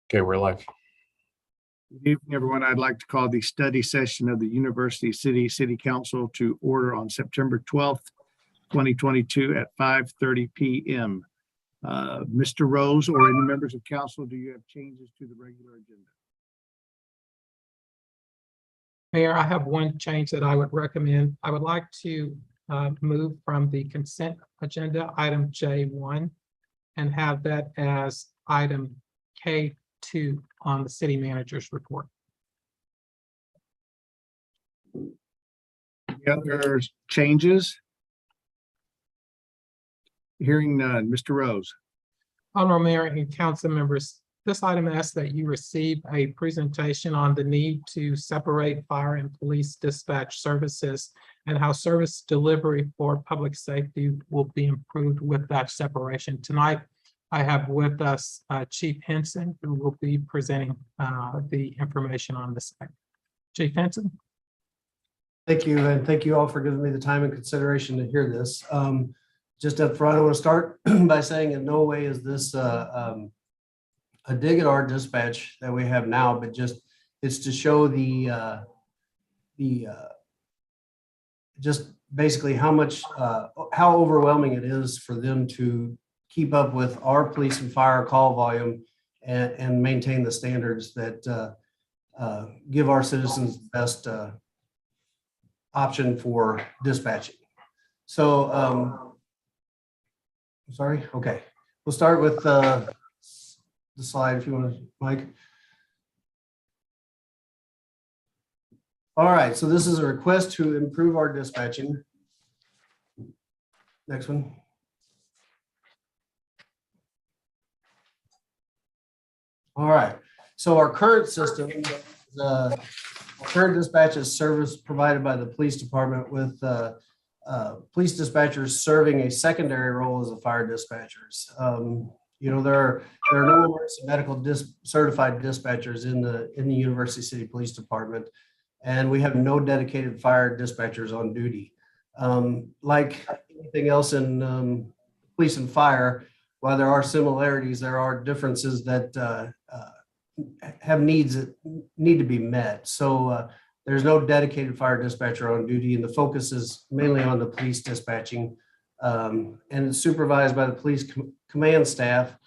Okay, we're live. Good evening, everyone. I'd like to call the study session of the University City Council to order on September 12th, 2022 at 5:30 p.m. Mr. Rose or any members of council, do you have changes to the regular agenda? Mayor, I have one change that I would recommend. I would like to move from the consent agenda, item J1, and have that as item K2 on the city manager's report. Any other changes? Hearing none. Mr. Rose. Honorable Mayor and council members, this item asks that you receive a presentation on the need to separate fire and police dispatch services and how service delivery for public safety will be improved with that separation. Tonight, I have with us Chief Henson, who will be presenting the information on this item. Chief Henson. Thank you, and thank you all for giving me the time and consideration to hear this. Just up front, I want to start by saying in no way is this a dig at our dispatch that we have now, but just it's to show just basically how much how overwhelming it is for them to keep up with our police and fire call volume and maintain the standards that give our citizens the best option for dispatching. So, I'm sorry. Okay, we'll start with the slide if you want to, Mike. All right, so this is a request to improve our dispatching. Next one. All right, so our current system, the current dispatch is service provided by the police department with police dispatchers serving a secondary role as the fire dispatchers. You know, there are no emergency medical certified dispatchers in the University City Police Department, and we have no dedicated fire dispatchers on duty. Like anything else in police and fire, while there are similarities, there are differences that have needs that need to be met. So there's no dedicated fire dispatcher on duty, and the focus is mainly on the police dispatching, and it's supervised by the police command staff.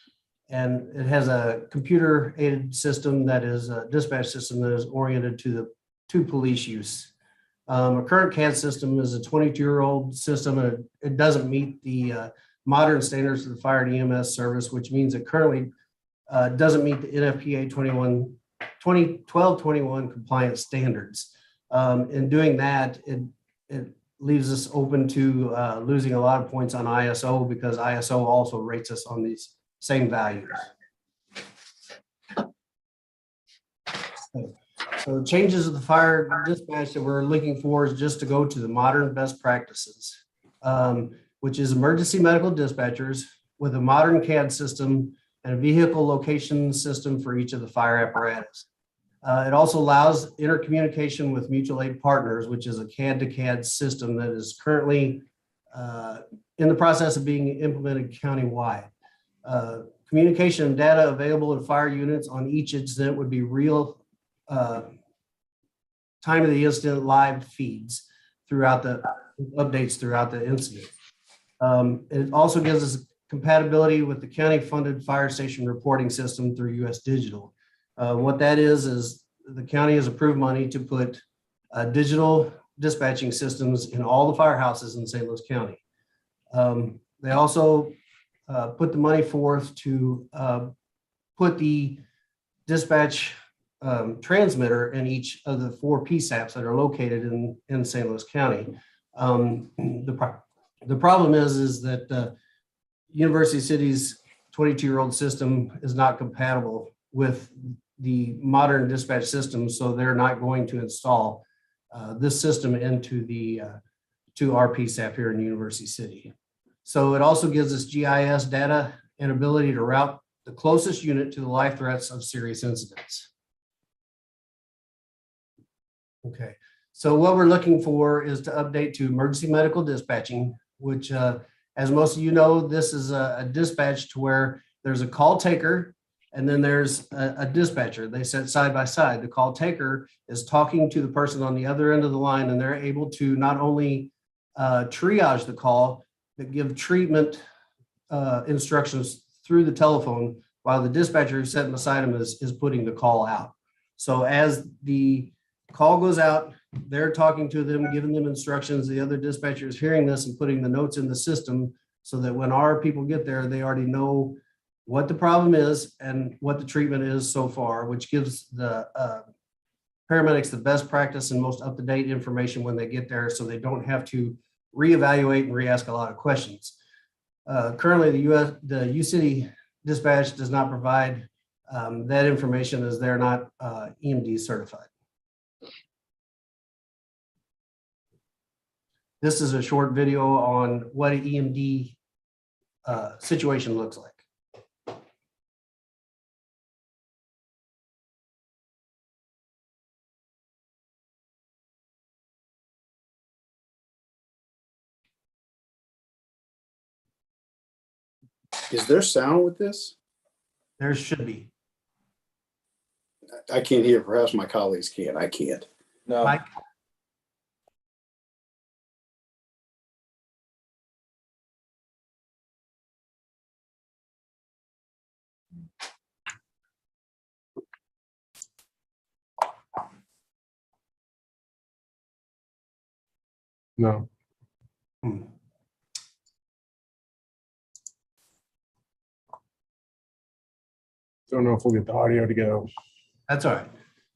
And it has a computer aided system that is a dispatch system that is oriented to police use. Our current CAD system is a 22-year-old system, and it doesn't meet the modern standards of the fire and EMS service, which means it currently doesn't meet the NFPA 1221 compliance standards. In doing that, it leaves us open to losing a lot of points on ISO because ISO also rates us on these same values. So changes of the fire dispatch that we're looking for is just to go to the modern best practices, which is emergency medical dispatchers with a modern CAD system and a vehicle location system for each of the fire apparatus. It also allows intercommunication with mutual aid partners, which is a CAD to CAD system that is currently in the process of being implemented countywide. Communication and data available in fire units on each incident would be real time of the incident live feeds throughout the updates throughout the incident. It also gives us compatibility with the county funded fire station reporting system through US Digital. What that is the county has approved money to put digital dispatching systems in all the firehouses in St. Louis County. They also put the money forth to put the dispatch transmitter in each of the 4 PSAPs that are located in St. Louis County. The problem is that University City's 22-year-old system is not compatible with the modern dispatch system, so they're not going to install this system into to our PSAP here in University City. So it also gives us GIS data and ability to route the closest unit to the life threats of serious incidents. Okay, so what we're looking for is to update to emergency medical dispatching, which as most of you know, this is a dispatch to where there's a call taker And then there's a dispatcher. They sit side by side. The call taker is talking to the person on the other end of the line, and they're able to not only triage the call, but give treatment instructions through the telephone while the dispatcher who's sitting beside him is putting the call out. So as the call goes out, they're talking to them, giving them instructions. The other dispatcher is hearing this and putting the notes in the system so that when our people get there, they already know what the problem is and what the treatment is so far, which gives the paramedics the best practice and most up-to-date information when they get there so they don't have to reevaluate and re-ask a lot of questions. Currently, the U-City dispatch does not provide that information as they're not EMD certified. This is a short video on what an EMD situation looks like. Is there sound with this? There should be. I can't hear. Perhaps my colleagues can. I can't. No, Mike? no. Hmm. Don't know if we'll get the audio to go. That's all right.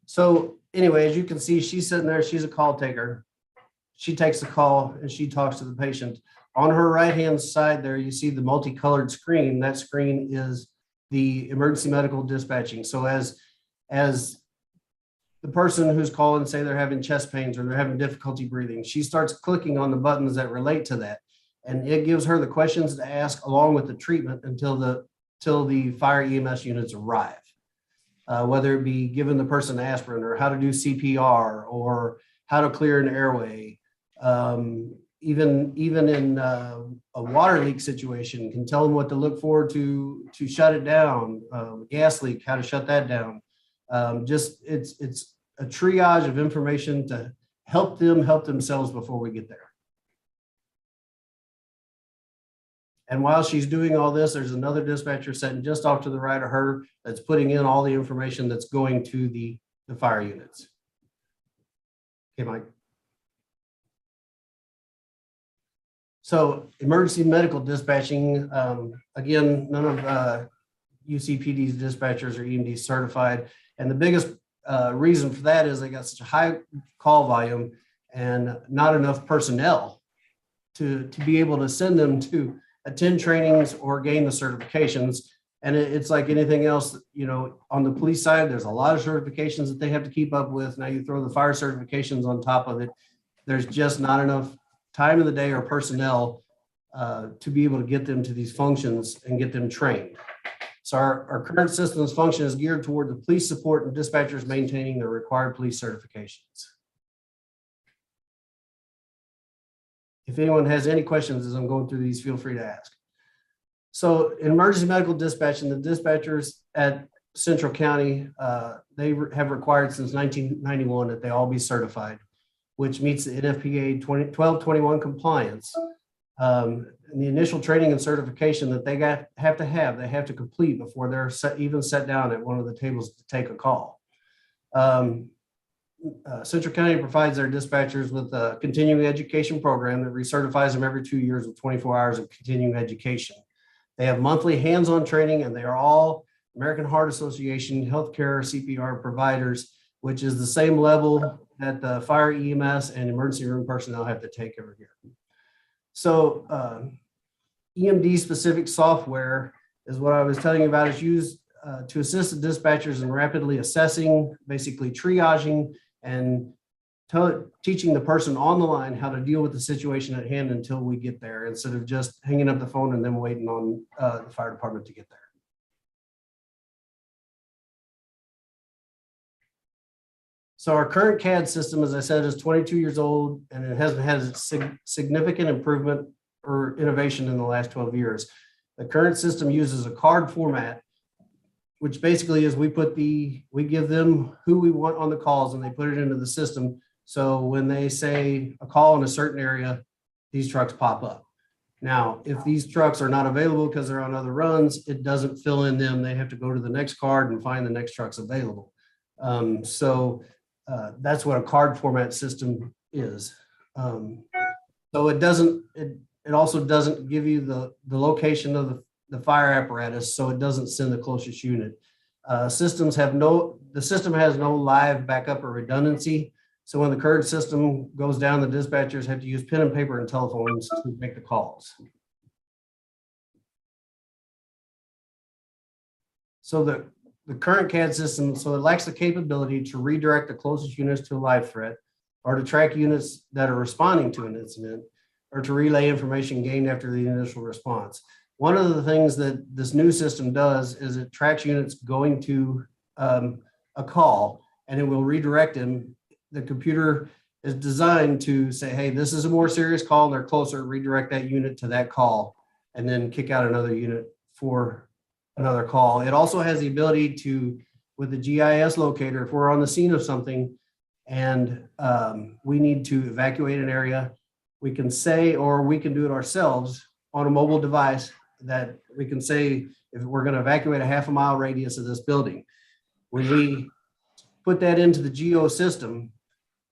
So anyway, as you can see, she's sitting there. She's a call taker. She takes the call and she talks to the patient. On her right-hand side there, you see the multicolored screen. That screen is the emergency medical dispatching. So as the person who's calling, say they're having chest pains or they're having difficulty breathing, she starts clicking on the buttons that relate to that. And it gives her the questions to ask along with the treatment until the fire EMS units arrive. Whether it be giving the person aspirin or how to do CPR or how to clear an airway. Even in a water leak situation, can tell them what to look for to shut it down. Gas leak, how to shut that down. It's a triage of information to help them help themselves before we get there. And while she's doing all this, there's another dispatcher sitting just off to the right of her that's putting in all the information that's going to the fire units. Okay, Mike. So emergency medical dispatching, again, none of UCPD's dispatchers are EMD certified. And the biggest reason for that is they got such a high call volume and not enough personnel to be able to send them to attend trainings or gain the certifications. And it's like anything else, you know, on the police side, there's a lot of certifications that they have to keep up with. Now you throw the fire certifications on top of it. There's just not enough time of the day or personnel to be able to get them to these functions and get them trained. So our current systems function is geared toward the police support and dispatchers maintaining their required police certifications. If anyone has any questions as I'm going through these, feel free to ask. So in emergency medical dispatching, the dispatchers at Central County, they have required since 1991 that they all be certified, which meets the NFPA 1221 compliance. And the initial training and certification that they have to complete before they're even set down at one of the tables to take a call. Central County provides their dispatchers with a continuing education program that recertifies them every 2 years with 24 hours of continuing education. They have monthly hands-on training, and they are all American Heart Association healthcare CPR providers, which is the same level that the fire EMS and emergency room personnel have to take every year. So EMD specific software is what I was telling you about, is used to assist the dispatchers in rapidly assessing, basically triaging, and teaching the person on the line how to deal with the situation at hand until we get there, instead of just hanging up the phone and then waiting on the fire department to get there. So our current CAD system, as I said, is 22 years old, and it hasn't had a significant improvement or innovation in the last 12 years. The current system uses a card format, which basically is we give them who we want on the calls and they put it into the system. So when they say a call in a certain area, these trucks pop up. Now, if these trucks are not available because they're on other runs, it doesn't fill in them. They have to go to the next card and find the next trucks available. That's what a card format system is. So it also doesn't give you the location of the fire apparatus, so it doesn't send the closest unit. The system has no live backup or redundancy. So when the current system goes down, the dispatchers have to use pen and paper and telephones to make the calls. So the current CAD system, so it lacks the capability to redirect the closest units to a live threat, or to track units that are responding to an incident, or to relay information gained after the initial response. One of the things that this new system does is it tracks units going to a call, and it will redirect them. The computer is designed to say, hey, this is a more serious call, and they're closer, redirect that unit to that call, and then kick out another unit for another call. It also has the ability to, with the GIS locator, if we're on the scene of something and we need to evacuate an area, we can say, or we can do it ourselves on a mobile device, that we can say, if we're going to evacuate a 1/2 mile radius of this building, when we put that into the geo system,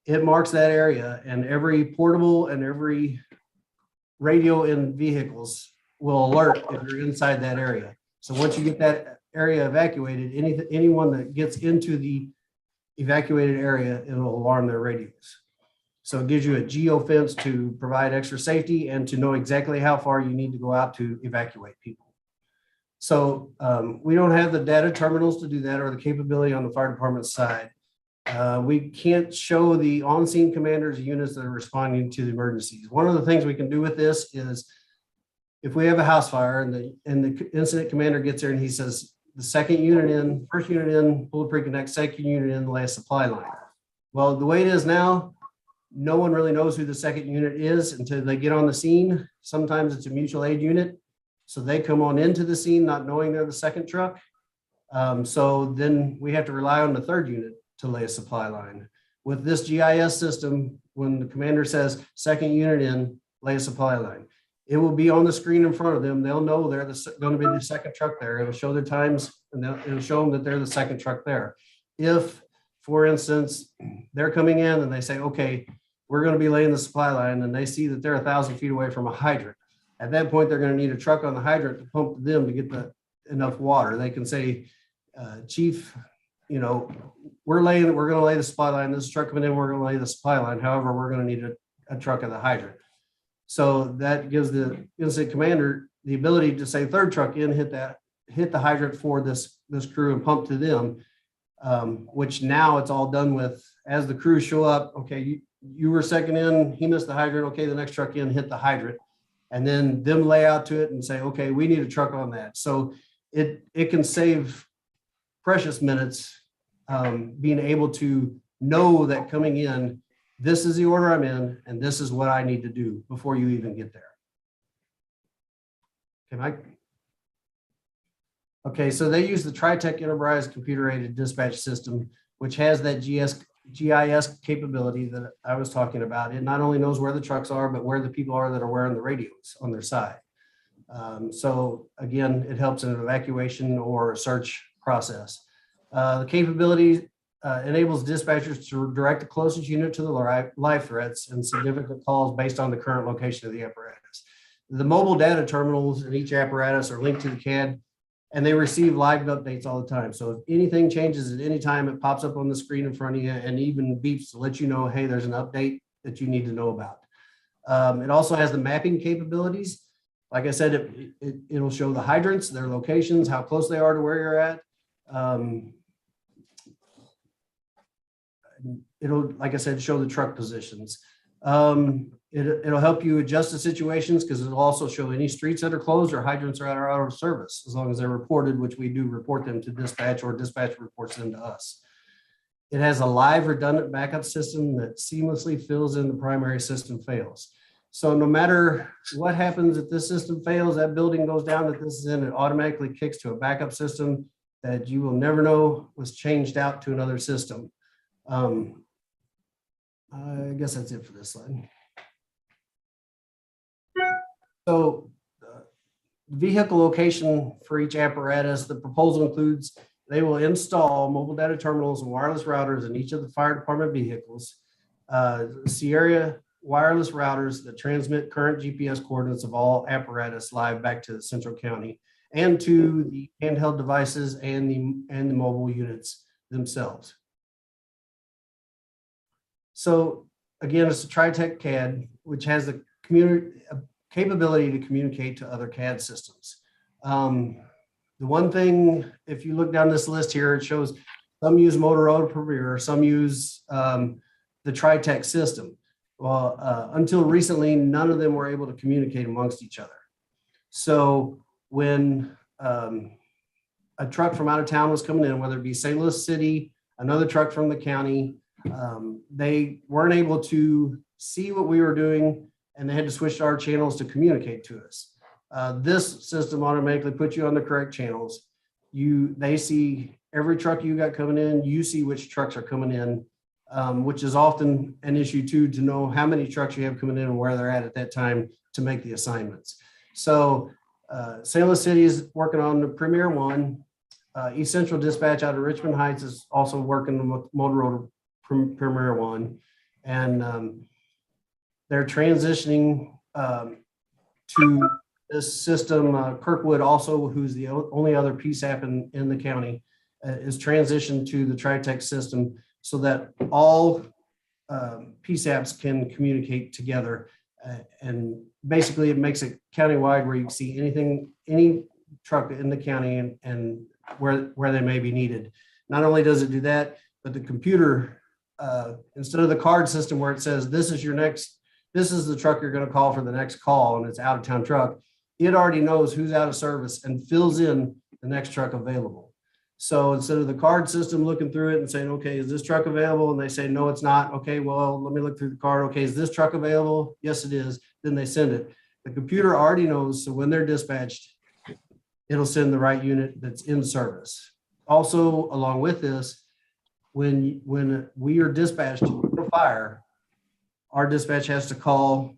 it marks that area, and every portable and every radio in vehicles will alert if you're inside that area. So once you get that area evacuated, anyone that gets into the evacuated area, it'll alarm their radios. So it gives you a geo fence to provide extra safety and to know exactly how far you need to go out to evacuate people. So we don't have the data terminals to do that, or the capability on the fire department side. We can't show the on-scene commanders units that are responding to the emergencies. One of the things we can do with this is, if we have a house fire and the incident commander gets there and he says, the second unit in, first unit in, pull the pre-connect, second unit in, the last supply line. Well, the way it is now, no one really knows who the second unit is until they get on the scene. Sometimes it's a mutual aid unit. So they come on into the scene not knowing they're the second truck. So then we have to rely on the third unit to lay a supply line. With this GIS system, when the commander says second unit in, lay a supply line, it will be on the screen in front of them. They'll know they're going to be the second truck there. It'll show their times, and it'll show them that they're the second truck there. If, for instance, they're coming in and they say, okay, we're going to be laying the supply line, and they see that they're 1,000 feet away from a hydrant. At that point, they're going to need a truck on the hydrant to pump to them to get enough water. They can say, Chief, we're going to lay the supply line. This truck coming in, we're going to lay the supply line. However, we're going to need a truck at the hydrant. So that gives the incident commander the ability to say, third truck in, hit the hydrant for this crew and pump to them, which now it's all done with as the crews show up. Okay, you were second in, he missed the hydrant. Okay, the next truck in, hit the hydrant, and then them lay out to it and say, okay, we need a truck on that. So it can save precious minutes, being able to know that coming in, this is the order I'm in, and this is what I need to do before you even get there. Okay, so they use the TriTech Enterprise Computer-Aided Dispatch System, which has that GIS capability that I was talking about. It not only knows where the trucks are, but where the people are that are wearing the radios on their side. So again, it helps in an evacuation or a search process. The capability enables dispatchers to direct the closest unit to the live threats and significant calls based on the current location of the apparatus. The mobile data terminals in each apparatus are linked to the CAD, and they receive live updates all the time. So if anything changes at any time, it pops up on the screen in front of you and even beeps to let you know, hey, there's an update that you need to know about. It also has the mapping capabilities. Like I said, it'll show the hydrants, their locations, how close they are to where you're at. It'll, like I said, show the truck positions. It'll help you adjust the situations, because it'll also show any streets that are closed or hydrants are out of service, as long as they're reported, which we do report them to dispatch, or dispatch reports them to us. It has a live redundant backup system that seamlessly fills in the primary system fails. So no matter what happens, if this system fails, that building goes down that this is in, it automatically kicks to a backup system. that you will never know was changed out to another system. I guess that's it for this slide. So vehicle location for each apparatus, the proposal includes they will install mobile data terminals and wireless routers in each of the fire department vehicles. Sierra wireless routers that transmit current GPS coordinates of all apparatus live back to Central County and to the handheld devices and the mobile units themselves. So again, it's a TriTech CAD, which has the capability to communicate to other CAD systems. The one thing, if you look down this list here, it shows some use Motorola Premier, some use the TriTech system. Well, until recently, none of them were able to communicate amongst each other. So when a truck from out of town was coming in, whether it be St. Louis City, another truck from the county, they weren't able to see what we were doing, and they had to switch to our channels to communicate to us. This system automatically puts you on the correct channels. They see every truck you got coming in, you see which trucks are coming in, which is often an issue too, to know how many trucks you have coming in and where they're at that time to make the assignments. So St. Louis City is working on the Premier One. East Central Dispatch out of Richmond Heights is also working with Motorola Premier One. And they're transitioning to this system. Kirkwood also, who's the only other PSAP in the county, is transitioned to the TriTech system so that all PSAPs can communicate together. And basically it makes it countywide where you can see any truck in the county and where they may be needed. Not only does it do that, but the computer, instead of the card system where it says, this is the truck you're going to call for the next call, and it's out of town truck, it already knows who's out of service and fills in the next truck available. So instead of the card system looking through it and saying, okay, is this truck available? And they say, no, it's not. Okay, well, let me look through the card. Okay, is this truck available? Yes, it is. Then they send it. The computer already knows, so when they're dispatched, it'll send the right unit that's in service. Also, along with this, when we are dispatched to a fire, our dispatch has to call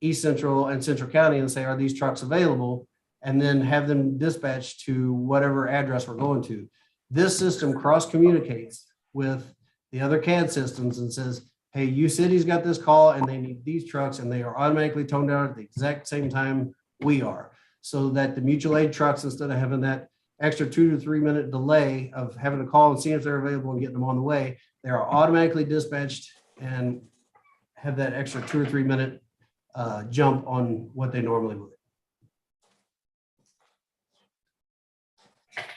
East Central and Central County and say, are these trucks available? And then have them dispatched to whatever address we're going to. This system cross communicates with the other CAD systems and says, hey, U City's got this call and they need these trucks, and they are automatically toned down at the exact same time we are. So that the mutual aid trucks, instead of having that extra 2 to 3 minute delay of having to call and see if they're available and getting them on the way, they are automatically dispatched and have that extra 2 or 3 minute jump on what they normally would.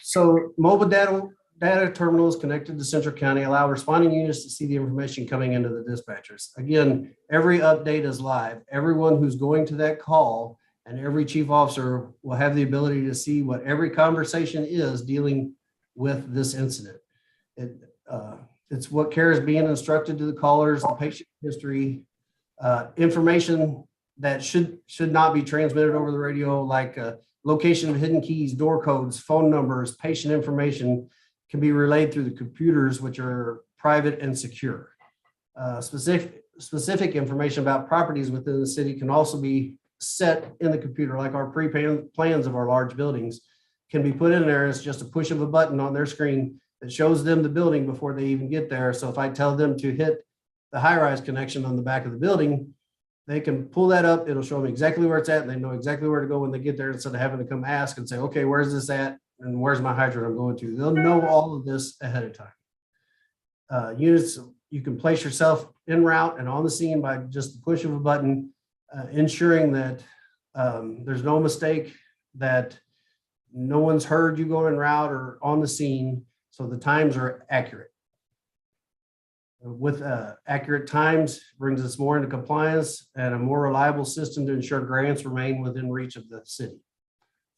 So mobile data terminals connected to Central County allow responding units to see the information coming into the dispatchers. Again, every update is live. Everyone who's going to that call and every chief officer will have the ability to see what every conversation is dealing with this incident. It's what care is being instructed to the callers, the patient history, information that should not be transmitted over the radio, like location of hidden keys, door codes, phone numbers, patient information can be relayed through the computers, which are private and secure. Specific information about properties within the city can also be set in the computer, like our plans of our large buildings can be put in there. It's just a push of a button on their screen that shows them the building before they even get there. So if I tell them to hit the high-rise connection on the back of the building, they can pull that up. It'll show them exactly where it's at, and they know exactly where to go when they get there, instead of having to come ask and say, okay, where's this at? And where's my hydrant I'm going to? They'll know all of this ahead of time. Units, you can place yourself en route and on the scene by just the push of a button, ensuring that there's no mistake, that no one's heard you go en route or on the scene, so the times are accurate. With accurate times brings us more into compliance and a more reliable system to ensure grants remain within reach of the city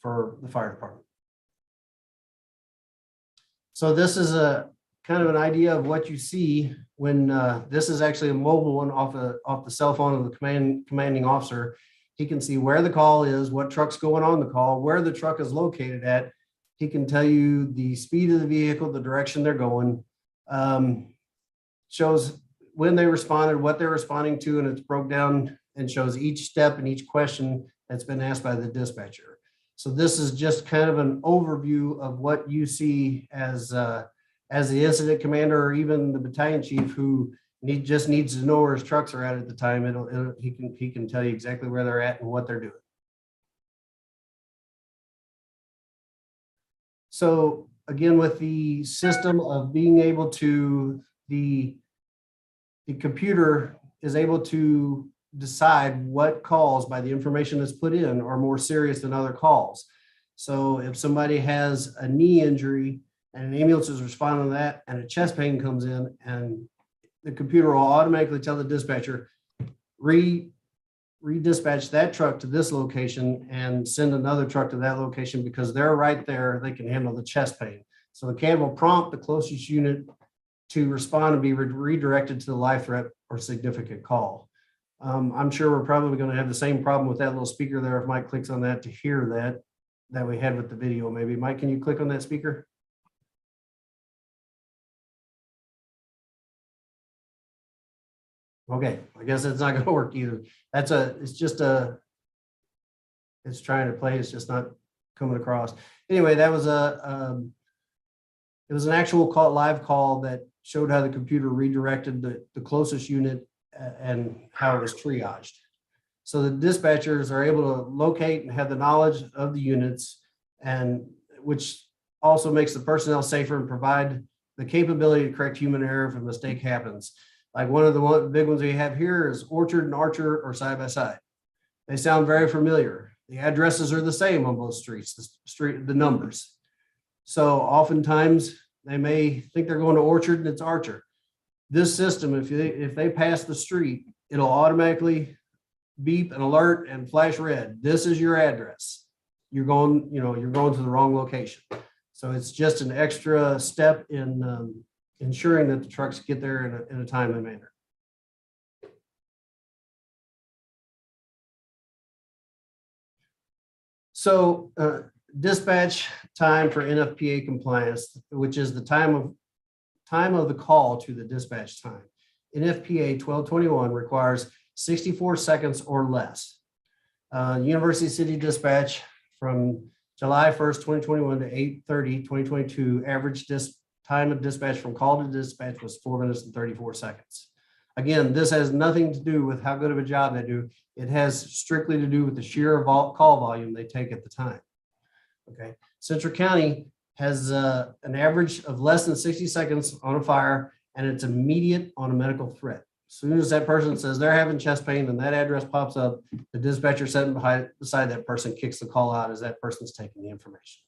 for the fire department. So this is a kind of an idea of what you see when this is actually a mobile one off the cell phone of the commanding officer. He can see where the call is, what truck's going on the call, where the truck is located at. He can tell you the speed of the vehicle, the direction they're going, shows when they responded, what they're responding to, and it's broke down and shows each step and each question that's been asked by the dispatcher. So this is just kind of an overview of what you see as the incident commander or even the battalion chief who just needs to know where his trucks are at the time. He can tell you exactly where they're at and what they're doing. So again, with the system of being able to, the computer is able to decide what calls by the information that's put in are more serious than other calls. So if somebody has a knee injury and an ambulance is responding to that and a chest pain comes in, and the computer will automatically tell the dispatcher, redispatch that truck to this location and send another truck to that location because they're right there. They can handle the chest pain. So the CAD will prompt the closest unit to respond and be redirected to the life threat or significant call. I'm sure we're probably going to have the same problem with that little speaker there. If Mike clicks on that to hear that we had with the video, maybe. Mike, can you click on that speaker? Okay, I guess it's not going to work either. It's trying to play. It's just not coming across. Anyway, that was it was an actual live call that showed how the computer redirected the closest unit and how it was triaged. So the dispatchers are able to locate and have the knowledge of the units, and which also makes the personnel safer and provide the capability to correct human error if a mistake happens. Like one of the big ones we have here is Orchard and Archer are side by side. They sound very familiar. The addresses are the same on both streets, the numbers. So oftentimes they may think they're going to Orchard and it's Archer. This system, if they pass the street, it'll automatically beep and alert and flash red. This is your address. You're going to the wrong location. So it's just an extra step in ensuring that the trucks get there in a timely manner. So dispatch time for NFPA compliance, which is the time of the call to the dispatch time. NFPA 1221 requires 64 seconds or less. University City Dispatch from July 1st, 2021 to 8/30/2022, average time of dispatch from call to dispatch was 4 minutes and 34 seconds. Again, this has nothing to do with how good of a job they do. It has strictly to do with the sheer call volume they take at the time. Okay, Central County has an average of less than 60 seconds on a fire, and it's immediate on a medical threat. As soon as that person says they're having chest pain and that address pops up, the dispatcher sitting beside that person kicks the call out as that person's taking the information.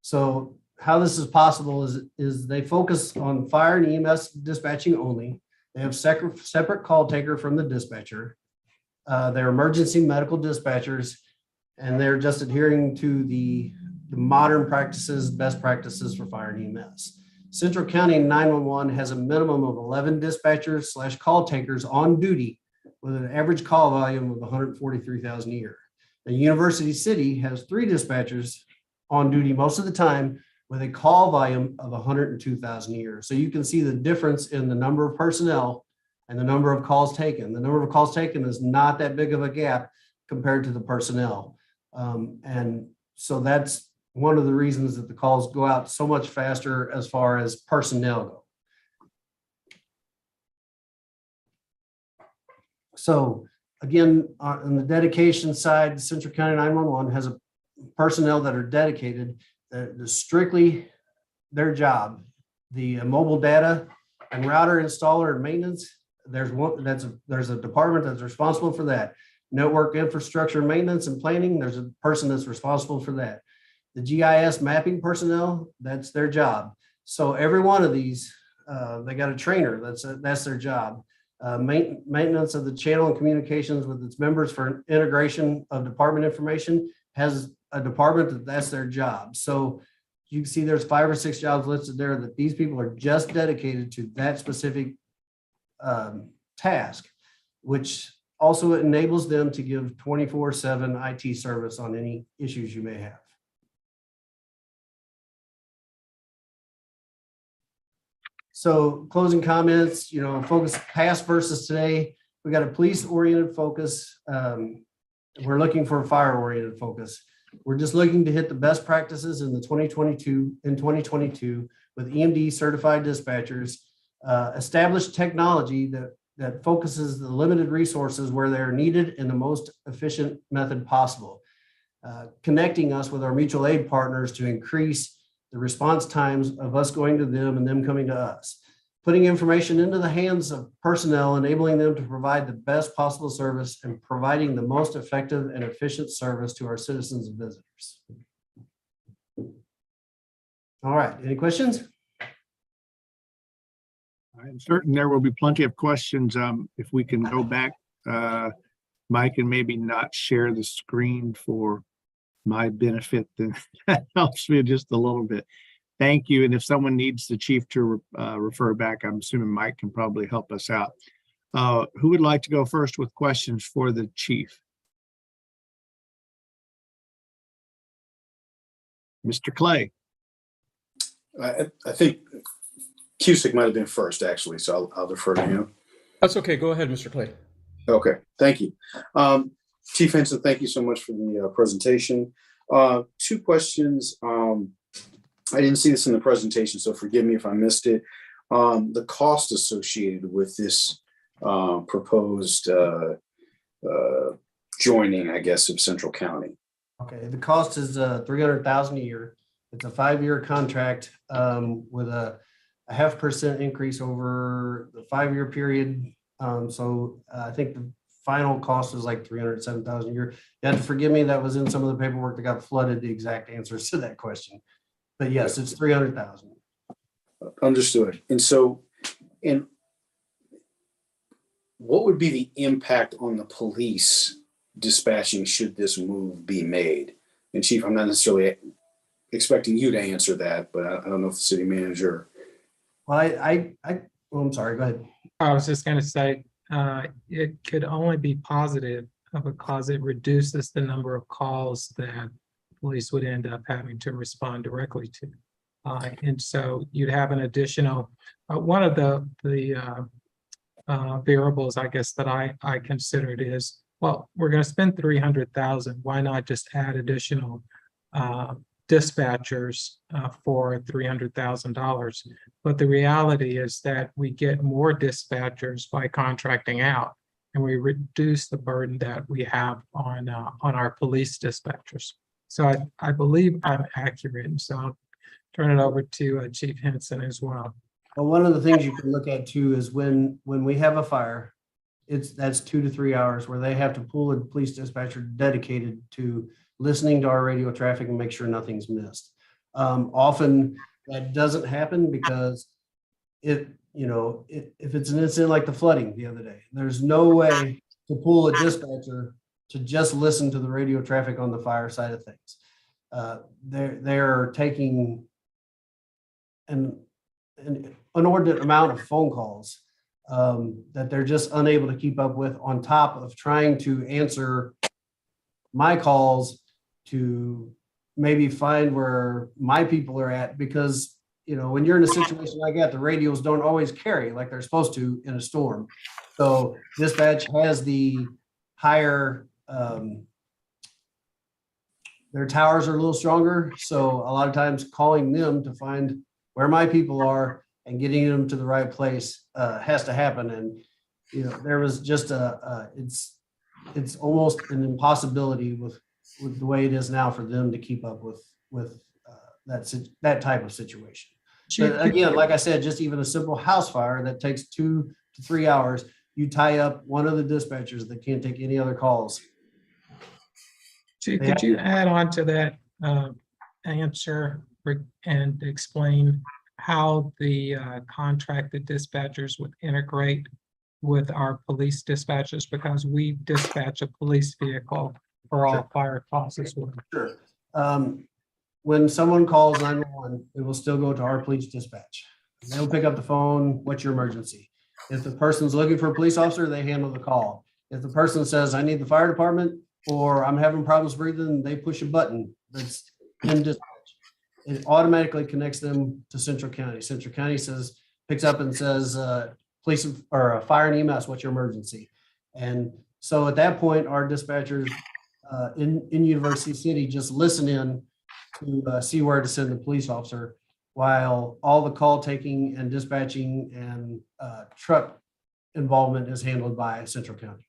So how this is possible is they focus on fire and EMS dispatching only. They have separate call taker from the dispatcher. They're emergency medical dispatchers, and they're just adhering to the modern practices, best practices for fire and EMS. Central County 911 has a minimum of 11 dispatchers / call takers on duty with an average call volume of 143,000 a year. The University City has 3 dispatchers on duty most of the time with a call volume of 102,000 a year. So you can see the difference in the number of personnel and the number of calls taken. The number of calls taken is not that big of a gap compared to the personnel. And so that's one of the reasons that the calls go out so much faster as far as personnel go. So again, on the dedication side, Central County 911 has a personnel that are dedicated to strictly their job. The mobile data and router installer and maintenance, there's a department that's responsible for that. Network infrastructure maintenance and planning, there's a person that's responsible for that. The GIS mapping personnel, that's their job. So every one of these, they got a trainer, that's their job. Maintenance of the channel and communications with its members for integration of department information has a department that's their job. So you can see there's 5 or 6 jobs listed there that these people are just dedicated to that specific task, which also, it enables them to give 24/7 IT service on any issues you may have. So closing comments, focus past versus today. We got a police-oriented focus. We're looking for a fire-oriented focus. We're just looking to hit the best practices in 2022 with EMD certified dispatchers, establish technology that focuses the limited resources where they're needed in the most efficient method possible, connecting us with our mutual aid partners to increase the response times of us going to them and them coming to us, putting information into the hands of personnel, enabling them to provide the best possible service and providing the most effective and efficient service to our citizens and visitors. All right, any questions? I'm certain there will be plenty of questions. If we can go back, Mike, and maybe not share the screen for my benefit, then that helps me just a little bit. Thank you. And if someone needs the chief to refer back, I'm assuming Mike can probably help us out. Who would like to go first with questions for the chief? Mr. Clay. I think Cusick might have been first, actually, so I'll defer to him. That's okay. Go ahead, Mr. Clay. Okay, thank you. Chief Henson, thank you so much for the presentation. Two questions. I didn't see this in the presentation, so forgive me if I missed it. The cost associated with this proposed joining, I guess, of Central County. Okay, the cost is $300,000 a year. It's a 5-year contract with a 0.5% increase over the 5-year period. So I think the final cost is like $307,000 a year. You have to forgive me, that was in some of the paperwork that got flooded, the exact answers to that question. But yes, it's $300,000. Understood. And what would be the impact on the police dispatching should this move be made? And Chief, I'm not necessarily expecting you to answer that, but I don't know if the city manager. Well, I'm sorry, go ahead. I was just going to say, it could only be positive because it reduces the number of calls that police would end up having to respond directly to. And so you'd have an additional, one of the variables, I guess, that I considered is, well, we're going to spend $300,000. Why not just add additional dispatchers for $300,000? But the reality is that we get more dispatchers by contracting out, and we reduce the burden that we have on our police dispatchers. So I believe I'm accurate, and so I'll turn it over to Chief Henson as well. Well, one of the things you can look at too is when we have a fire, that's 2 to 3 hours where they have to pull a police dispatcher dedicated to listening to our radio traffic and make sure nothing's missed. Often that doesn't happen because if it's an incident like the flooding the other day, there's no way to pull a dispatcher to just listen to the radio traffic on the fire side of things. They're taking an inordinate amount of phone calls that they're just unable to keep up with, on top of trying to answer my calls to maybe find where my people are at, because when you're in a situation like that, the radios don't always carry like they're supposed to in a storm. So dispatch has the higher, their towers are a little stronger. So a lot of times calling them to find where my people are and getting them to the right place has to happen. And there was just it's almost an impossibility with the way it is now for them to keep up with that type of situation. But again, like I said, just even a simple house fire that takes 2 to 3 hours, you tie up one of the dispatchers that can't take any other calls. Chief, could you add on to that answer and explain how the contracted dispatchers would integrate with our police dispatchers, because we dispatch a police vehicle for all fire calls as well? Sure. When someone calls 911, it will still go to our police dispatch. They'll pick up the phone. What's your emergency? If the person's looking for a police officer, they handle the call. If the person says, I need the fire department, or I'm having problems breathing, they push a button that's in dispatch. It automatically connects them to Central County. Central County picks up and says, police or fire and EMS, what's your emergency? And so at that point, our dispatchers in University City just listen in to see where to send the police officer, while all the call taking and dispatching and truck involvement is handled by Central County.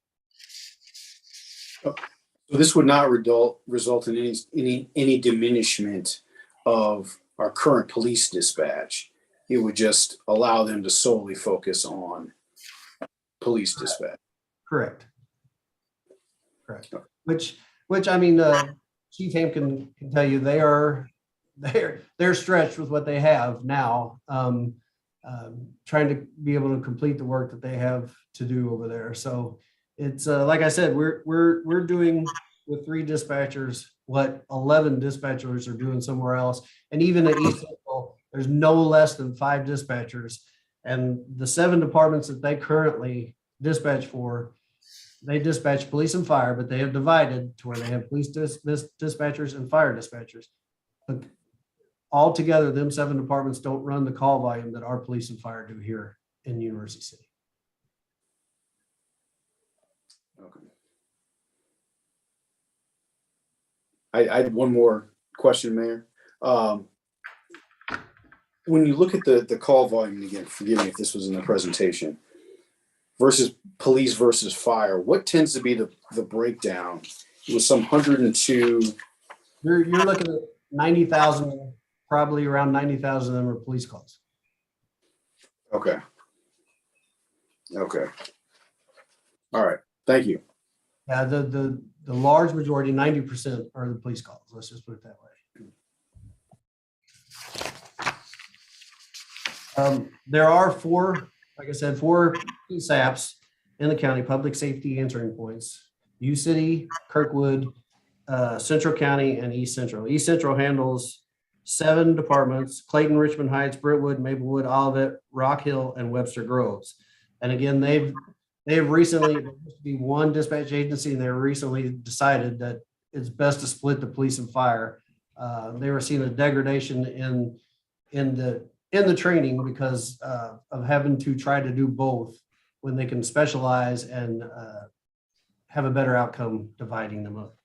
So this would not result in any diminishment of our current police dispatch. It would just allow them to solely focus on police dispatch. Correct. Which I mean, Chief Ham can tell you they're stretched with what they have now, trying to be able to complete the work that they have to do over there. So it's like I said, we're doing with 3 dispatchers what 11 dispatchers are doing somewhere else, and even at East Central, there's no less than 5 dispatchers, and the 7 departments that they currently dispatch for, they dispatch police and fire, but they have divided to where they have police dispatchers and fire dispatchers. But altogether, them 7 departments don't run the call volume that our police and fire do here in University City. Okay. I had one more question, Mayor. When you look at the call volume, again, forgive me if this was in the presentation, versus police versus fire, what tends to be the breakdown? It was some 102. You're looking at 90,000, probably around 90,000 of them are police calls. Okay. All right. Thank you. Yeah, the large majority, 90% are the police calls. Let's just put it that way. There are 4, like I said, 4 PSAPs in the county, public safety answering points: U City, Kirkwood, Central County, and East Central. East Central handles 7 departments: Clayton, Richmond Heights, Brentwood, Maplewood, Olivet, Rock Hill, and Webster Groves. And again, they've recently, there used to be 1 dispatch agency, and they recently decided that it's best to split the police and fire. They were seeing a degradation in the training because of having to try to do both when they can specialize and have a better outcome dividing them up.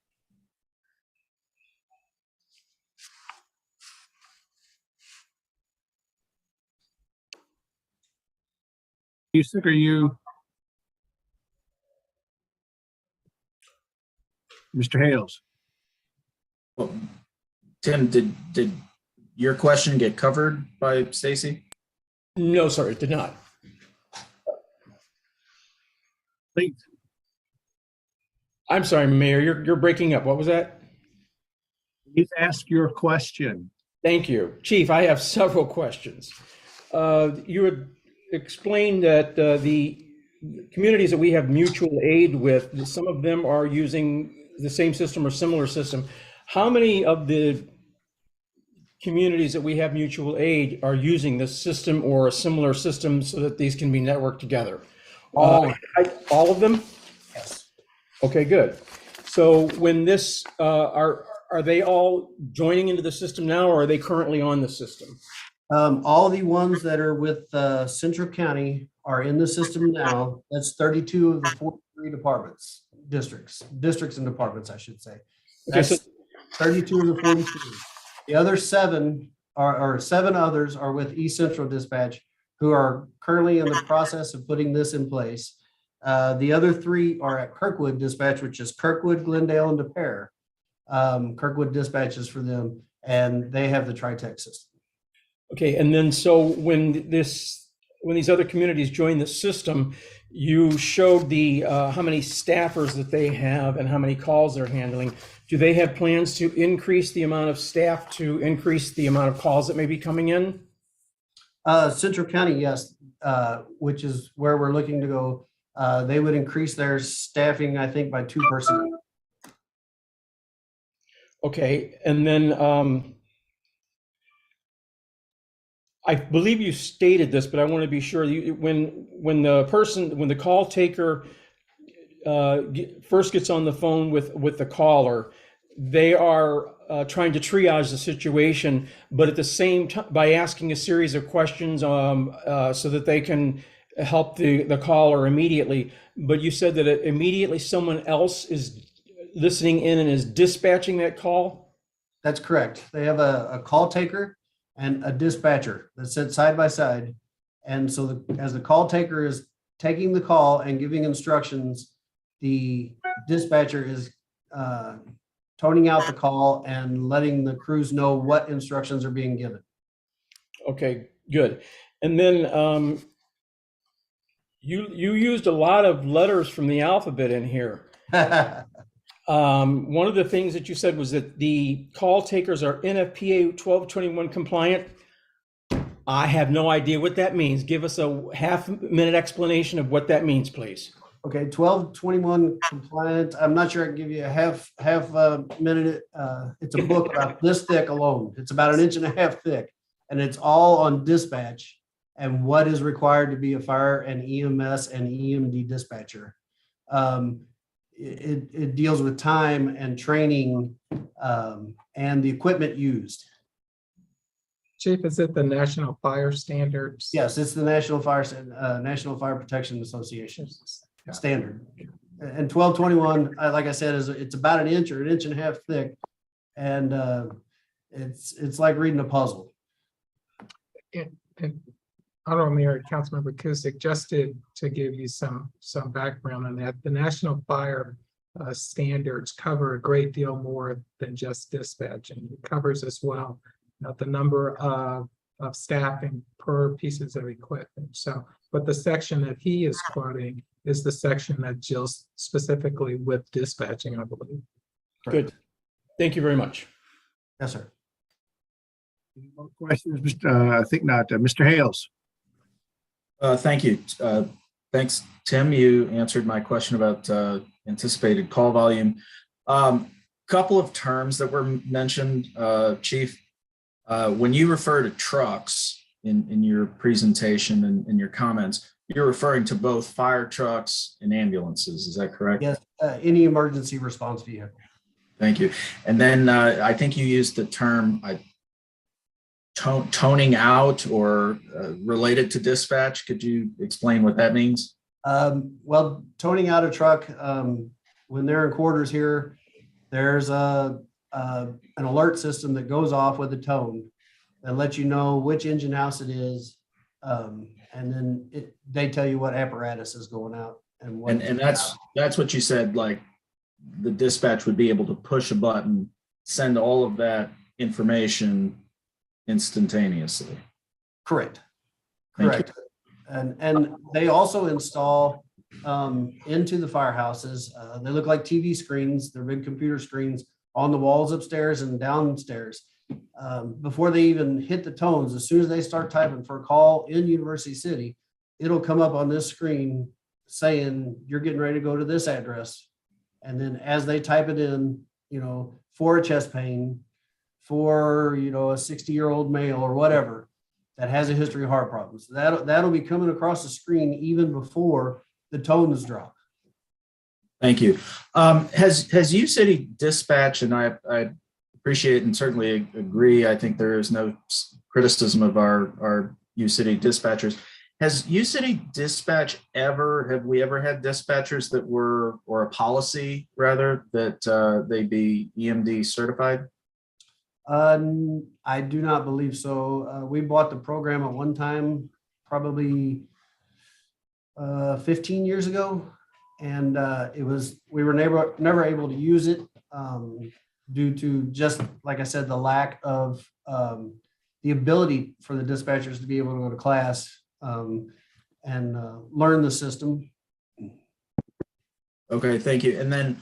Houston, are you? Mr. Hales? Well, Tim, did your question get covered by Stacy? No, sir, it did not. Please. I'm sorry, Mayor, you're breaking up. What was that? Please ask your question. Thank you. Chief, I have several questions. You had explained that the communities that we have mutual aid with, some of them are using the same system or similar system. How many of the communities that we have mutual aid are using this system or a similar system so that these can be networked together? All of them? Yes. Okay, good. So when this, are they all joining into the system now, or are they currently on the system? All the ones that are with Central County are in the system now. That's 32 of the 43 departments, districts and departments, I should say. Okay, so That's 32 of the 43. The other 7 or 7 others are with East Central Dispatch, who are currently in the process of putting this in place. The other 3 are at Kirkwood Dispatch, which is Kirkwood, Glendale, and De Pere. Kirkwood dispatches for them, and they have the Tritech system. okay, and then so when these other communities join the system, you showed the how many staffers that they have and how many calls they're handling. Do they have plans to increase the amount of staff to increase the amount of calls that may be coming in? Central County, yes, which is where we're looking to go. They would increase their staffing, I think, by 2 personnel. Okay, and then I believe you stated this, but I want to be sure. When the call taker first gets on the phone with the caller, they are trying to triage the situation, but at the same time, by asking a series of questions so that they can help the caller immediately. But you said that immediately someone else is listening in and is dispatching that call? That's correct. They have a call taker and a dispatcher that sit side by side. And so as the call taker is taking the call and giving instructions, the dispatcher is toning out the call and letting the crews know what instructions are being given. Okay, good. And then you used a lot of letters from the alphabet in here. One of the things that you said was that the call takers are NFPA 1221 compliant. I have no idea what that means. Give us a half-minute explanation of what that means, please. Okay, 1221 compliant. I'm not sure I can give you a half minute. It's a book about this thick alone. It's about 1.5 inches thick, and it's all on dispatch and what is required to be a fire and EMS and EMD dispatcher. It deals with time and training and the equipment used. Chief, is it the National Fire Standards? Yes, it's the National Fire Protection Association standard. And 1221, like I said, it's about 1 inch or 1.5 inches thick, and it's like reading a puzzle. And Honorable Mayor, Councilmember Kusick, just to give you some background on that, the National Fire standards cover a great deal more than just dispatching. It covers as well the number of staffing per pieces of equipment. So, but the section that he is quoting is the section that deals specifically with dispatching, I believe. Good. Thank you very much. Yes, sir. Any more questions? I think not. Mr. Hales. Thank you. Thanks, Tim. You answered my question about anticipated call volume. Couple of terms that were mentioned, Chief. When you refer to trucks in your presentation and in your comments, you're referring to both fire trucks and ambulances. Is that correct? Yes, any emergency response vehicle. Thank you. And then I think you used the term toning out or related to dispatch. Could you explain what that means? Well, toning out a truck, when they're in quarters here, there's an alert system that goes off with a tone that lets you know which engine house it is. And then they tell you what apparatus is going out and what. And that's what you said, like the dispatch would be able to push a button, send all of that information instantaneously. Correct. Thank Correct. And they also install into the firehouses. They look like TV screens. They're big computer screens on the walls upstairs and downstairs. Before they even hit the tones, as soon as they start typing for a call in University City, it'll come up on this screen saying you're getting ready to go to this address. And then as they type it in, for a chest pain, for a 60-year-old male or whatever that has a history of heart problems, that'll be coming across the screen even before the tones drop. Thank you. Has U-City Dispatch, and I appreciate and certainly agree, I think there is no criticism of our U-City dispatchers. Has U-City Dispatch have we ever had dispatchers that were, or a policy rather, that they be EMD certified? I do not believe so. We bought the program at one time, probably 15 years ago. And we were never able to use it due to, just like I said, the lack of the ability for the dispatchers to be able to go to class and learn the system. Okay, thank you. And then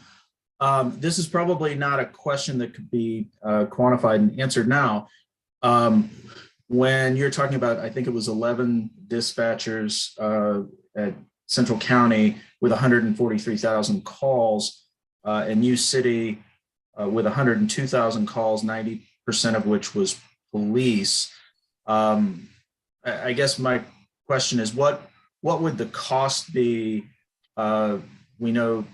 this is probably not a question that could be quantified and answered now. When you're talking about, I think it was 11 dispatchers at Central County with 143,000 calls, and U-City with 102,000 calls, 90% of which was police. I guess my question is, what would the cost be we know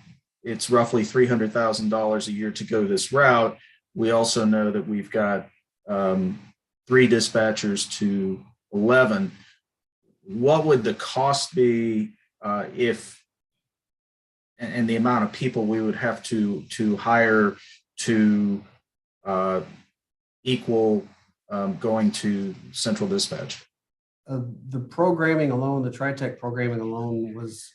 it's roughly $300,000 a year to go this route. We also know that we've got 3 dispatchers to 11. What would the cost be if, and the amount of people we would have to hire to equal going to central dispatch? The programming alone, the TriTech programming alone was,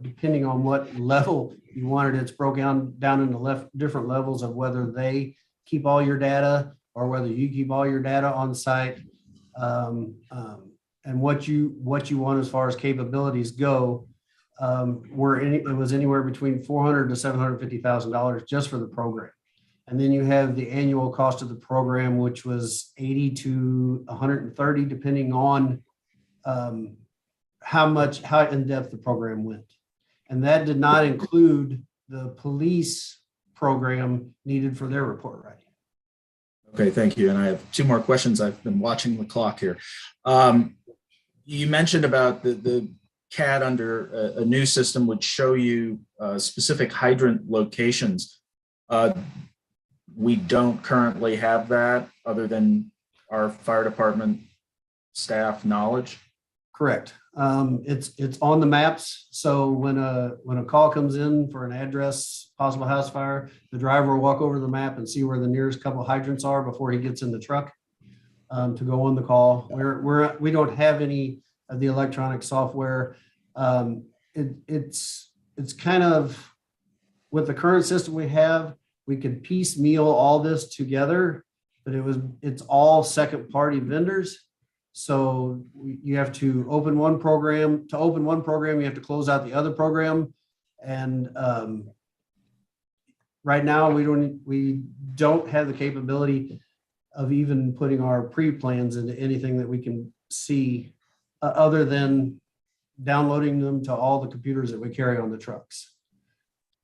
depending on what level you wanted, it's broken down into different levels of whether they keep all your data or whether you keep all your data on site. And what you want as far as capabilities go, it was anywhere between $400,000 to $750,000 just for the program. And then you have the annual cost of the program, which was 80 to 130, depending on how in-depth the program went. And that did not include the police program needed for their report writing. Okay, thank you. And I have 2 more questions. I've been watching the clock here. You mentioned about the CAD under a new system would show you specific hydrant locations. We don't currently have that other than our fire department staff knowledge. Correct. It's on the maps. So when a call comes in for an address, possible house fire, the driver will walk over the map and see where the nearest couple hydrants are before he gets in the truck to go on the call. We don't have any of the electronic software. It's kind of, with the current system we have, we could piecemeal all this together, but it's all second party vendors. So you have to open one program. To open one program, you have to close out the other program. And right now we don't have the capability of even putting our pre-plans into anything that we can see other than downloading them to all the computers that we carry on the trucks.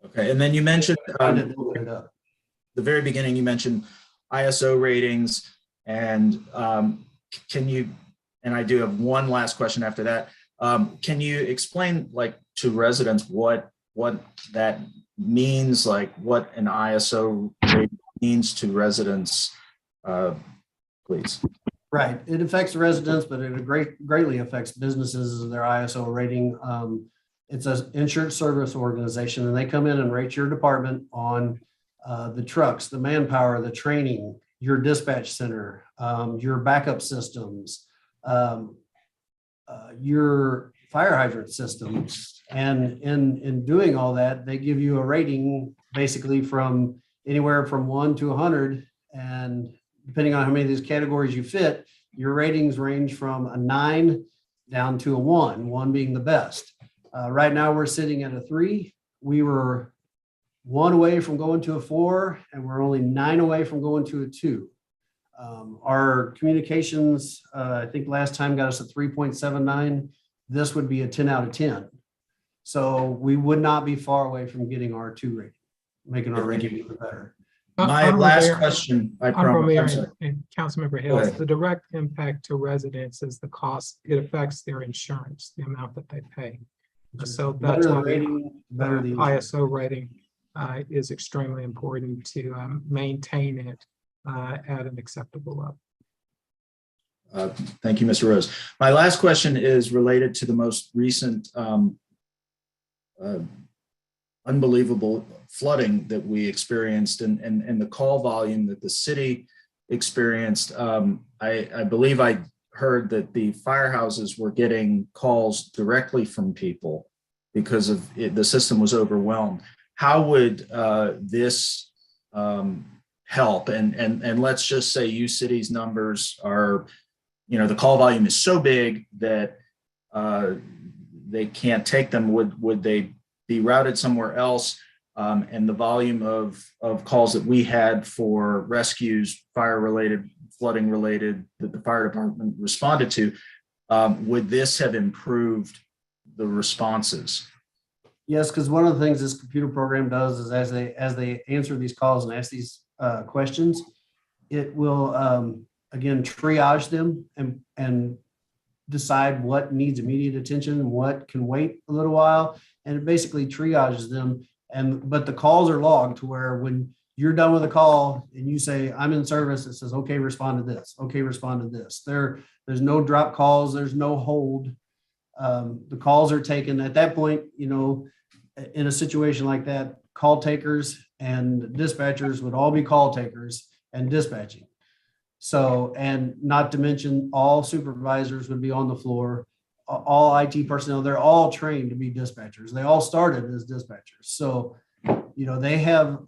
Okay, and then you mentioned the very beginning, you mentioned ISO ratings, and can you, and I do have one last question after that. Can you explain, like, to residents what that means, like what an ISO rating means to residents, please? Right. It affects the residents, but it greatly affects businesses and their ISO rating. It's an insurance service organization, and they come in and rate your department on the trucks, the manpower, the training, your dispatch center, your backup systems, your fire hydrant systems. And in doing all that, they give you a rating basically from anywhere from 1 to 100. And depending on how many of these categories you fit, your ratings range from a 9 down to a 1 being the best. Right now we're sitting at a 3. We were 1 away from going to a 4, and we're only 9 away from going to a 2. Our communications, I think last time got us a 3.79. This would be a 10 out of 10. So we would not be far away from getting our 2 rating, making our rating even better. My last question, I promise. And Councilmember Hales, the direct impact to residents is the cost. It affects their insurance, the amount that they pay. So that's why the ISO rating is extremely important to maintain it at an acceptable level. Thank you, Mr. Rose. My last question is related to the most recent unbelievable flooding that we experienced and the call volume that the city experienced. I believe I heard that the firehouses were getting calls directly from people because of it, the system was overwhelmed. How would this help? And let's just say U City's numbers are, the call volume is so big that they can't take them. Would they be routed somewhere else? And the volume of calls that we had for rescues, fire-related, flooding-related, that the fire department responded to, would this have improved the responses? Yes, because one of the things this computer program does is as they answer these calls and ask these questions, it will again triage them and decide what needs immediate attention and what can wait a little while. and it basically triages them. But the calls are logged to where when you're done with a call and you say, I'm in service, it says, okay, respond to this. Okay, respond to this. There's no drop calls. There's no hold. The calls are taken at that point, in a situation like that, call takers and dispatchers would all be call takers and dispatching. So, and not to mention all supervisors would be on the floor, all IT personnel, they're all trained to be dispatchers. They all started as dispatchers. So, they have,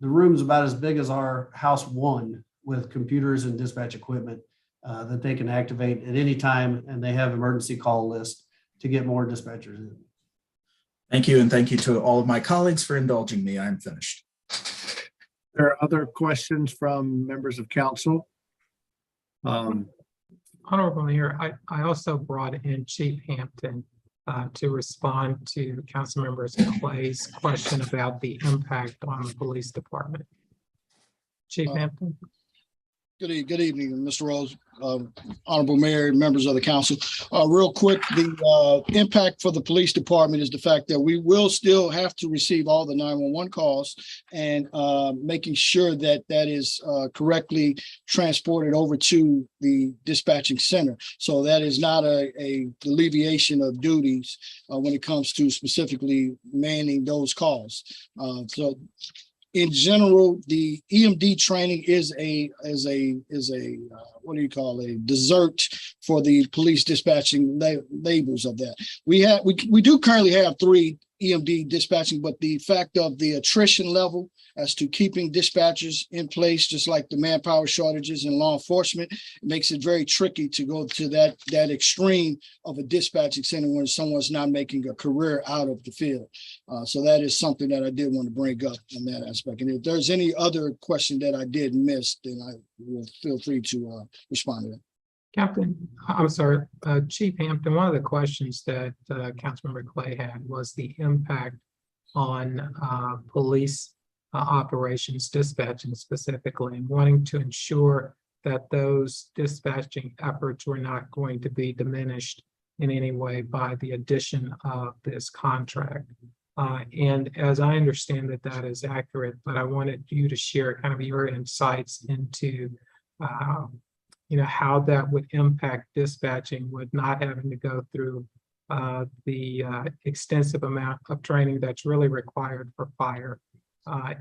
the room's about as big as our house one with computers and dispatch equipment that they can activate at any time. And they have emergency call list to get more dispatchers in. Thank you. And thank you to all of my colleagues for indulging me. I'm finished. There are other questions from members of council? Honorable Mayor, I also brought in Chief Hampton to respond to Councilmember Clay's question about the impact on the police department. Chief Hampton. Good evening, Mr. Rose, Honorable Mayor, members of the council. Real quick, the impact for the police department is the fact that we will still have to receive all the 911 calls and making sure that that is correctly transported over to the dispatching center. So that is not a alleviation of duties when it comes to specifically manning those calls. So in general, the EMD training is a what do you call a dessert for the police dispatching labels of that. We do currently have 3 EMD dispatching, but the fact of the attrition level as to keeping dispatchers in place, just like the manpower shortages in law enforcement, it makes it very tricky to go to that extreme of a dispatching center when someone's not making a career out of the field. So that is something that I did want to bring up in that aspect. And if there's any other question that I did miss, then I will feel free to respond to that. Captain, I'm sorry, Chief Hampton, one of the questions that Councilmember Clay had was the impact on police operations, dispatching specifically, and wanting to ensure that those dispatching efforts were not going to be diminished in any way by the addition of this contract. And as I understand that that is accurate, but I wanted you to share kind of your insights into how that would impact dispatching with not having to go through the extensive amount of training that's really required for fire,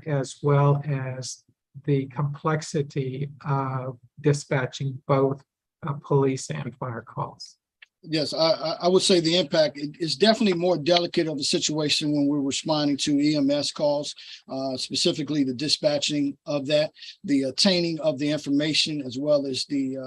as well as the complexity of dispatching both police and fire calls. Yes, I would say the impact is definitely more delicate of a situation when we're responding to EMS calls, specifically the dispatching of that, the attaining of the information, as well as the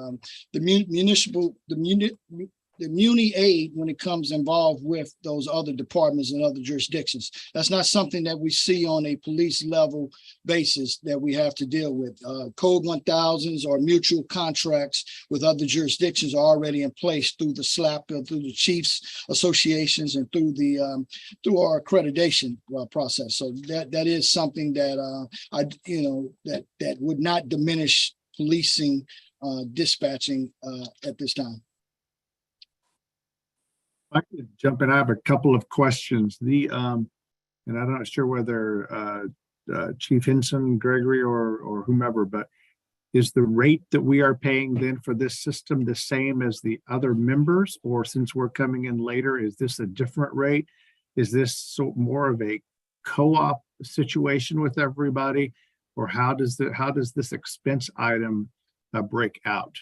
muni aid when it comes involved with those other departments and other jurisdictions. That's not something that we see on a police level basis that we have to deal with. Code 1000s or mutual contracts with other jurisdictions are already in place through the SLAP, through the chiefs associations, and through the through our accreditation process. So that is something that that would not diminish policing dispatching at this time. I could jump in. I have a couple of questions. And I'm not sure whether Chief Hinson, Gregory, or whomever, but is the rate that we are paying then for this system the same as the other members? Or since we're coming in later, is this a different rate? Is this more of a co-op situation with everybody? Or how does this expense item break out?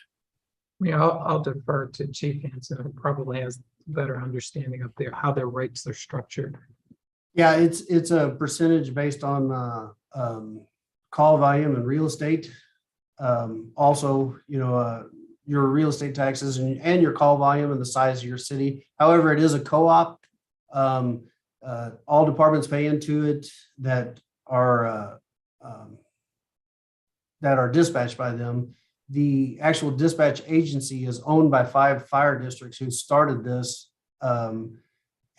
Yeah, I'll defer to Chief Hanson, who probably has a better understanding of how their rates are structured. Yeah, it's a percentage based on call volume and real estate. Also, your real estate taxes and your call volume and the size of your city. However, it is a co-op. All departments pay into it that are dispatched by them. The actual dispatch agency is owned by 5 fire districts who started this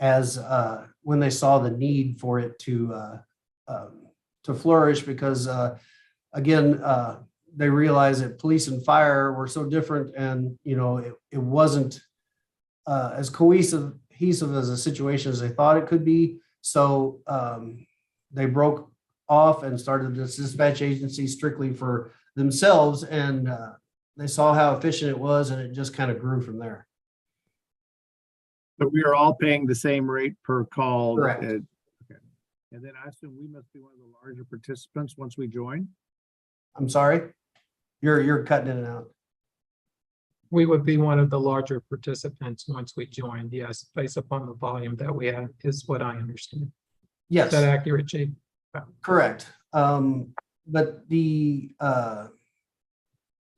as when they saw the need for it to flourish, because again, they realized that police and fire were so different, and it wasn't as cohesive cohesive as a situation as they thought it could be. So they broke off and started this dispatch agency strictly for themselves, and they saw how efficient it was, and it just kind of grew from there. But we are all paying the same rate per call. Correct. Okay. And then I assume we must be one of the larger participants once we join. I'm sorry, you're cutting in and out. We would be one of the larger participants once we joined, yes, based upon the volume that we have, is what I understand. Is Yes. that accurate, Chief? Correct. But the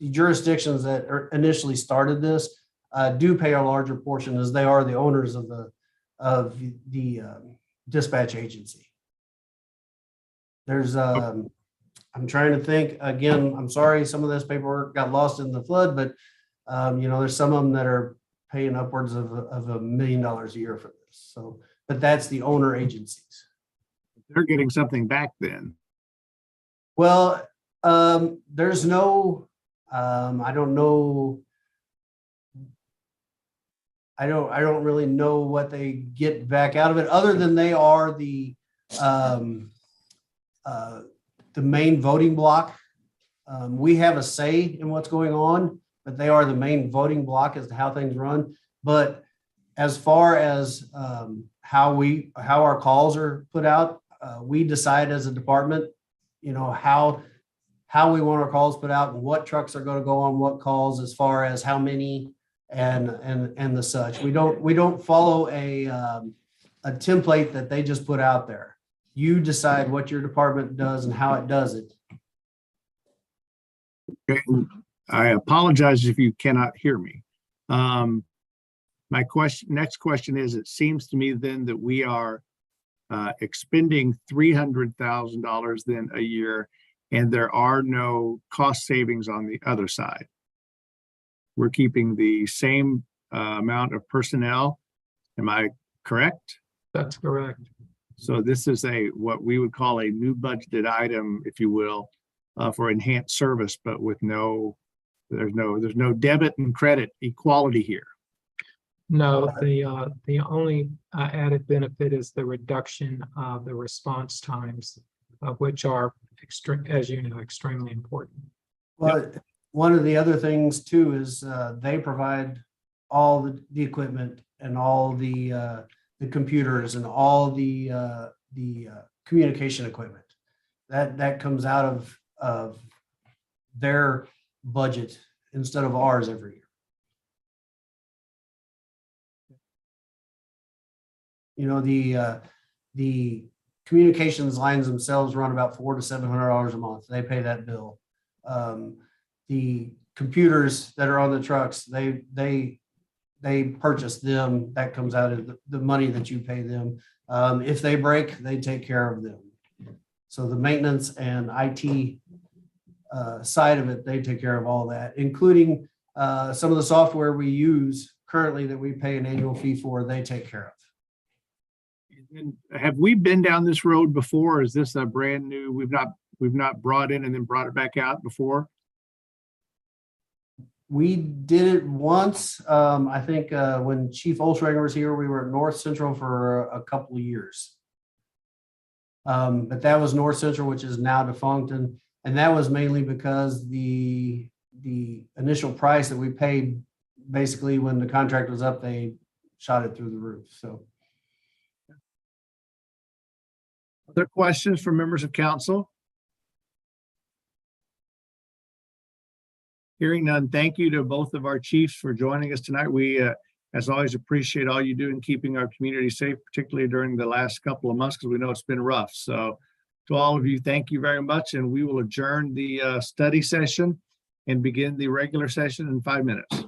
jurisdictions that initially started this do pay a larger portion, as they are the owners of the dispatch agency. There's I'm trying to think again. I'm sorry, some of this paperwork got lost in the flood, but there's some of them that are paying upwards of $1 million a year for this. So, but that's the owner agencies. They're getting something back then. Well, there's no, I don't know. I don't really know what they get back out of it, other than they are the main voting block. We have a say in what's going on, but they are the main voting block as to how things run. But as far as how our calls are put out, we decide as a department, how we want our calls put out and what trucks are going to go on what calls, as far as how many and the such. We don't follow a template that they just put out there. You decide what your department does and how it does it. Okay. I apologize if you cannot hear me. My next question is, it seems to me then that we are expending $300,000 then a year, and there are no cost savings on the other side. We're keeping the same amount of personnel. Am I correct? That's correct. So this is what we would call a new budgeted item, if you will, for enhanced service, but with there's no debit and credit equality here. No, the only added benefit is the reduction of the response times, which are as you know, extremely important. Well, one of the other things too is they provide all the equipment and all the computers and all the communication equipment that comes out of their budget instead of ours every year. The communications lines themselves run about $400 to $700 a month. They pay that bill. The computers that are on the trucks, they purchase them. That comes out of the money that you pay them. If they break, they take care of them. So the maintenance and IT side of it, they take care of all that, including some of the software we use currently that we pay an annual fee for, they take care of. And have we been down this road before? Or is this a brand new, we've not brought in and then brought it back out before? We did it once. I think when Chief Olschrenger was here, we were at North Central for a couple of years. But that was North Central, which is now defunct. And that was mainly because the initial price that we paid, basically when the contract was up, they shot it through the roof. So. Other questions from members of council? Hearing none, thank you to both of our chiefs for joining us tonight. We, as always, appreciate all you do in keeping our community safe, particularly during the last couple of months, because we know it's been rough. So to all of you, thank you very much. And we will adjourn the study session and begin the regular session in 5 minutes.